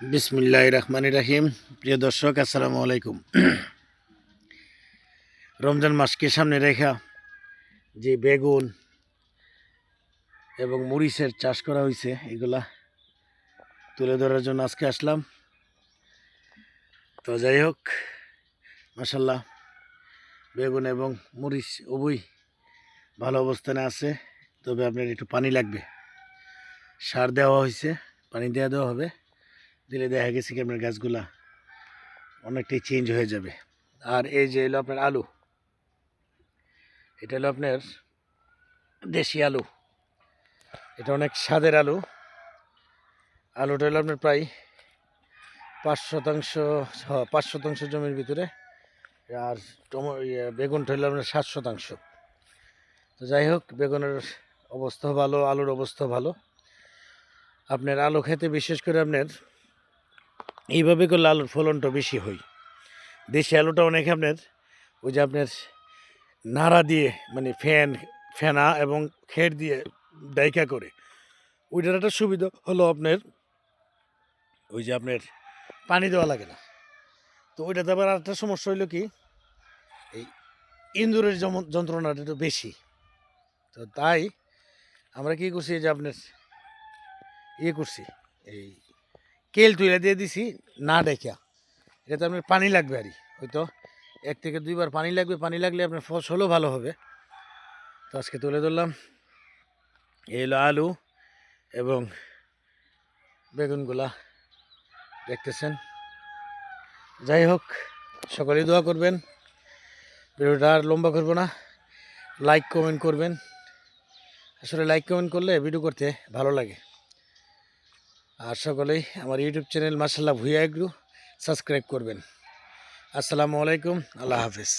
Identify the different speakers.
Speaker 1: বিসমিল্লাহির রহমানির রহিম। প্রিয় দর্শক, আসসালামু আলাইকুম। রমজান মাসকে সামনে রেখা যে বেগুন এবং মরিচের চাষ করা হয়েছে, এগুলা তুলে ধরার জন্য আজকে আসলাম। তো যাই হোক, মাশাল্লাহ বেগুন এবং মরিচ উভয় ভালো অবস্থানে আছে। তবে আপনার একটু পানি লাগবে। সার দেওয়া হয়েছে, পানি দেওয়া হবে। দিলে দেখা গেছে কি আপনার গাছগুলা অনেকটাই চেঞ্জ হয়ে যাবে। আর এই যে এলো আপনার আলু, এটা হলো আপনার দেশি আলু। এটা অনেক স্বাদের আলু। আলুটা হলো আপনার প্রায় 5% জমির ভিতরে। আর বেগুনটা হলো আপনার 7%। তো যাই হোক, বেগুনের অবস্থা ভালো, আলুর অবস্থা ভালো। আপনার আলু খেতে বিশেষ করে আপনার এইভাবে করলে আলুর ফলনটা বেশি হয়। দেশি আলুটা অনেকে আপনার ওই যে আপনার নাড়া দিয়ে, মানে ফেনা এবং খের দিয়ে ডাইকা করে, ওইটার একটা সুবিধা হলো আপনার ওই যে আপনার পানি দেওয়া লাগে না। তো ওইটাতে আবার আরেকটা সমস্যা হইলো কি, এই ইঁদুরের যন্ত্রণাটা একটু বেশি। তো তাই আমরা কি করছি, যে আপনার করছি, এই কেল তুলে দিয়ে দিছি না ডেকা। এটাতে আপনার পানি লাগবে আরই, হয়তো 1 থেকে 2 বার পানি লাগবে। পানি লাগলে আপনার ফসলও ভালো হবে। তো আজকে তুলে ধরলাম। এই হলো আলু এবং বেগুনগুলা দেখতেছেন। যাই হোক, সকলেই দোয়া করবেন। ভিডিওটা আর লম্বা করবো না, লাইক কমেন্ট করবেন। আসলে লাইক কমেন্ট করলে ভিডিও করতে ভালো লাগে। আর সকলেই আমার ইউটিউব চ্যানেল মাশাআল্লাহ ভুঁইয়া এগ্রো সাবস্ক্রাইব করবেন। আসসালামু আলাইকুম, আল্লাহ হাফেজ।